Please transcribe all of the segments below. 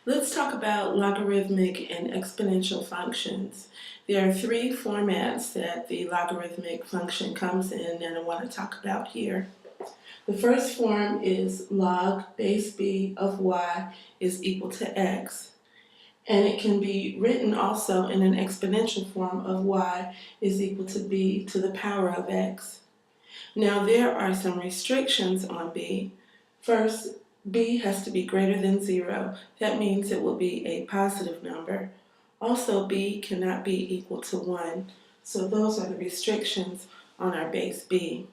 Let's talk about logarithmic and exponential functions. There are three formats that the logarithmic function comes in, and I want to talk about here. The first form is log base b of y is equal to x. And it can be written also in an exponential form of y is equal to b to the power of x. Now there are some restrictions on b. First, b has to be greater than 0. That means it will be a positive number. Also, b cannot be equal to 1. So those are the restrictions on our base b.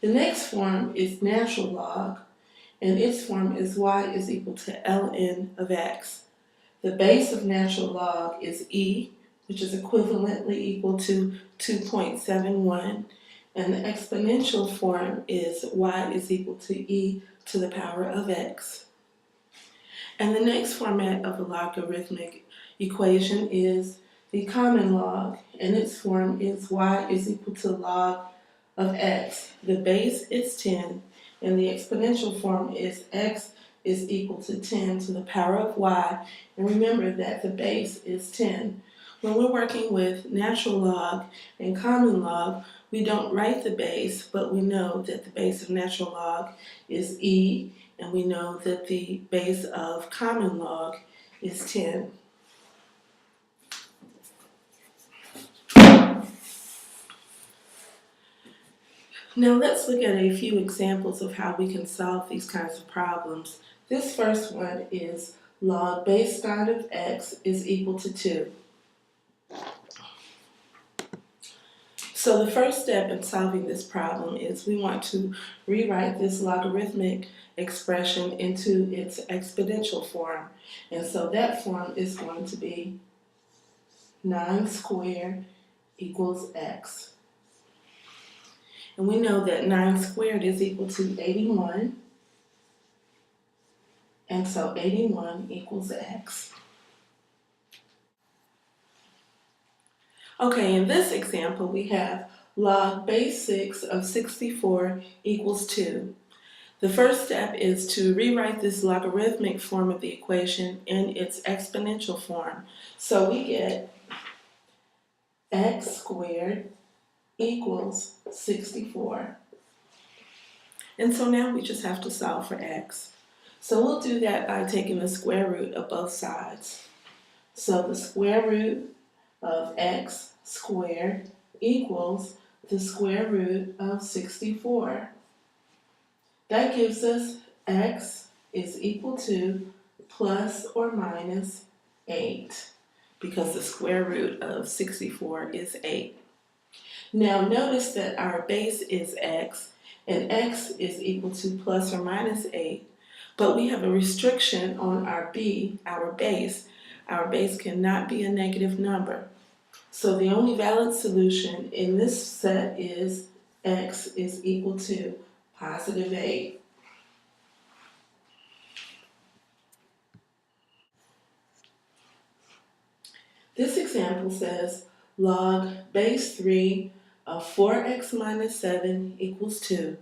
The next form is natural log, and its form is y is equal to ln of x. The base of natural log is e, which is equivalently equal to 2.71. And the exponential form is y is equal to e to the power of x. And the next format of a logarithmic equation is the common log, and its form is y is equal to log of x. The base is 10, and the exponential form is x is equal to 10 to the power of y. And remember that the base is 10. When we're working with natural log and common log, we don't write the base, but we know that the base of natural log is e, and we know that the base of common log is 10. Now let's look at a few examples of how we can solve these kinds of problems. This first one is log base squared of x is equal to 2. So the first step in solving this problem is we want to rewrite this logarithmic expression into its exponential form. And so that form is going to be 9 squared equals x. And we know that 9 squared is equal to 81. And so 81 equals x. Okay, in this example, we have log base 6 of 64 equals 2. The first step is to rewrite this logarithmic form of the equation in its exponential form. So we get x squared equals 64. And so now we just have to solve for x. So we'll do that by taking the square root of both sides. So the square root of x squared equals the square root of 64. That gives us x is equal to plus or minus 8, because the square root of 64 is 8. Now notice that our base is x, and x is equal to plus or minus 8, but we have a restriction on our b, our base. Our base cannot be a negative number. So the only valid solution in this set is x is equal to positive 8. This example says log base 3 of 4x minus 7 equals 2.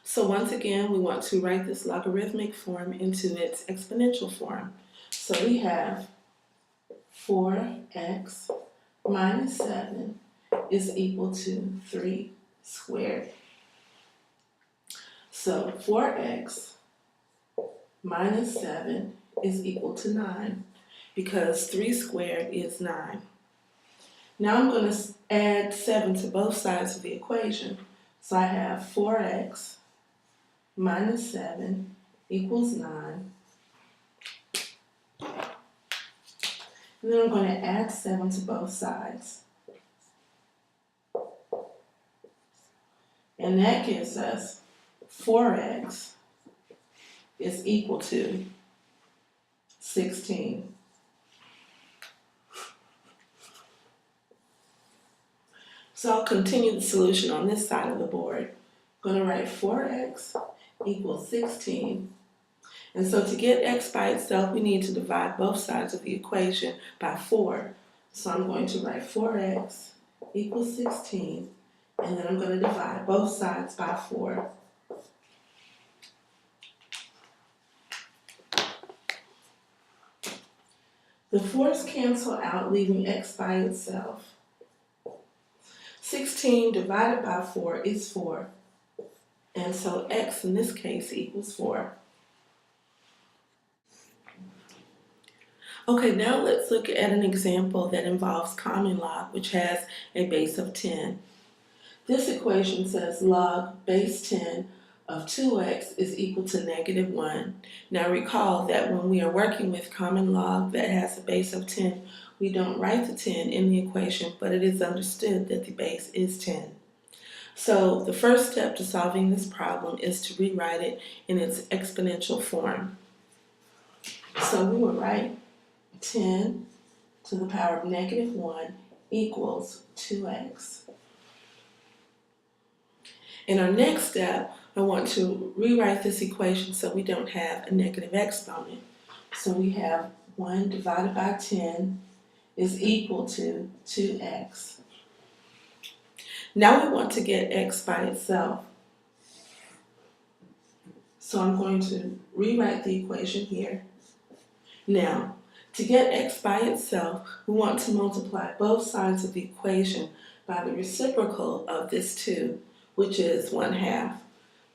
So once again, we want to write this logarithmic form into its exponential form. So we have 4x minus 7 is equal to 3 squared. So 4x minus 7 is equal to 9, because 3 squared is 9. Now I'm going to add 7 to both sides of the equation. So I have 4x minus 7 equals 9. And then I'm going to add 7 to both sides. And that gives us 4x is equal to 16. So I'll continue the solution on this side of the board. I'm going to write 4x equals 16. And so to get x by itself, we need to divide both sides of the equation by 4. So I'm going to write 4x equals 16, and then I'm going to divide both sides by 4. The 4's cancel out, leaving x by itself. 16 divided by 4 is 4. And so x in this case equals 4. Okay, now let's look at an example that involves common log, which has a base of 10. This equation says log base 10 of 2x is equal to negative 1. Now recall that when we are working with common log that has a base of 10, we don't write the 10 in the equation, but it is understood that the base is 10. So the first step to solving this problem is to rewrite it in its exponential form. So we will write 10 to the power of negative 1 equals 2x. In our next step, I want to rewrite this equation so we don't have a negative exponent. So we have 1 divided by 10 is equal to 2x. Now we want to get x by itself. So I'm going to rewrite the equation here. Now, to get x by itself, we want to multiply both sides of the equation by the reciprocal of this 2, which is 1/2.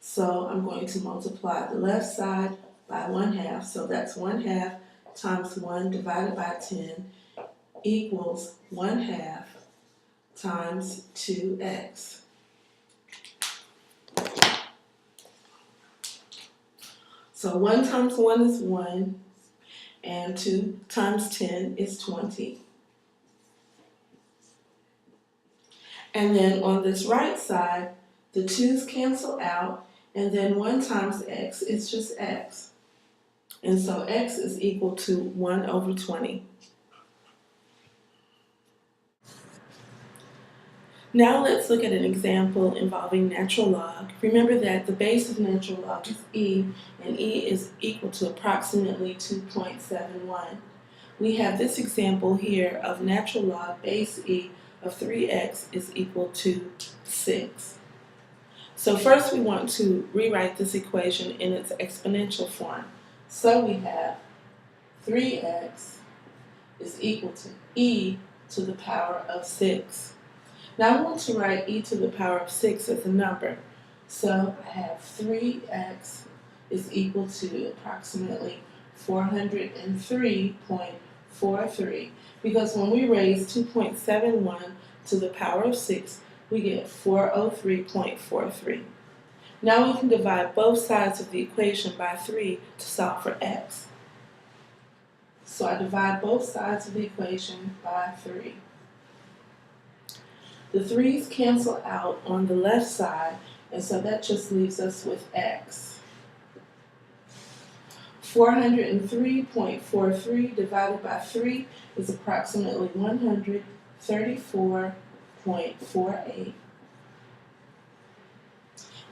So I'm going to multiply the left side by 1/2. So that's 1/2 times 1 divided by 10 equals 1/2 times 2x. So 1 times 1 is 1, and 2 times 10 is 20. And then on this right side, the 2's cancel out, and then 1 times x is just x. And so x is equal to 1 over 20. Now let's look at an example involving natural log. Remember that the base of natural log is e, and e is equal to approximately 2.71. We have this example here of natural log base e of 3x is equal to 6. So first we want to rewrite this equation in its exponential form. So we have 3x is equal to e to the power of 6. Now I want to write e to the power of 6 as a number. So I have 3x is equal to approximately 403.43, because when we raise 2.71 to the power of 6, we get 403.43. Now we can divide both sides of the equation by 3 to solve for x. So I divide both sides of the equation by 3. The 3's cancel out on the left side, and so that just leaves us with x. 403.43 divided by 3 is approximately 134.48.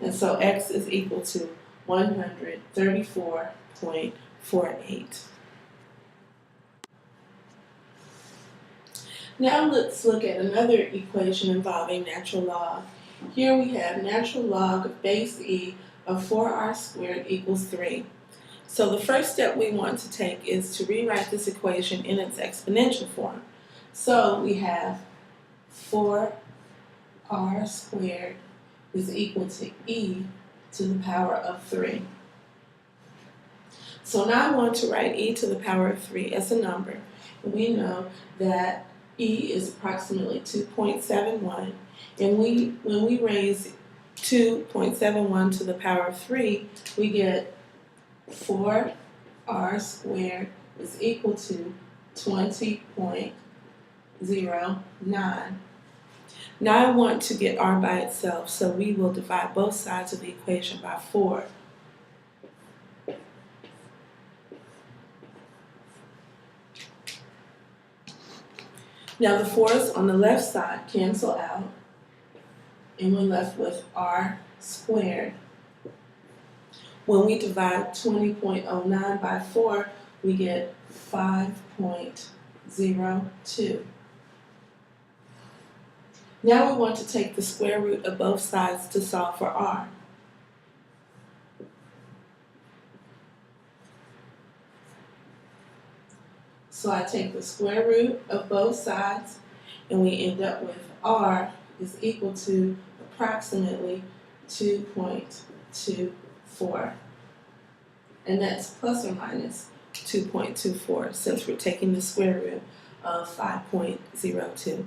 And so x is equal to 134.48. Now let's look at another equation involving natural log. Here we have natural log of base e of 4r squared equals 3. So the first step we want to take is to rewrite this equation in its exponential form. So we have 4r squared is equal to e to the power of 3. So now I want to write e to the power of 3 as a number. And we know that e is approximately 2.71, and when we raise 2.71 to the power of 3, we get 4r squared is equal to 20.09. Now I want to get r by itself, so we will divide both sides of the equation by 4. Now the 4's on the left side cancel out, and we're left with r squared. When we divide 20.09 by 4, we get 5.02. Now we want to take the square root of both sides to solve for r. So I take the square root of both sides, and we end up with r is equal to approximately 2.24. And that's plus or minus 2.24 since we're taking the square root of 5.02.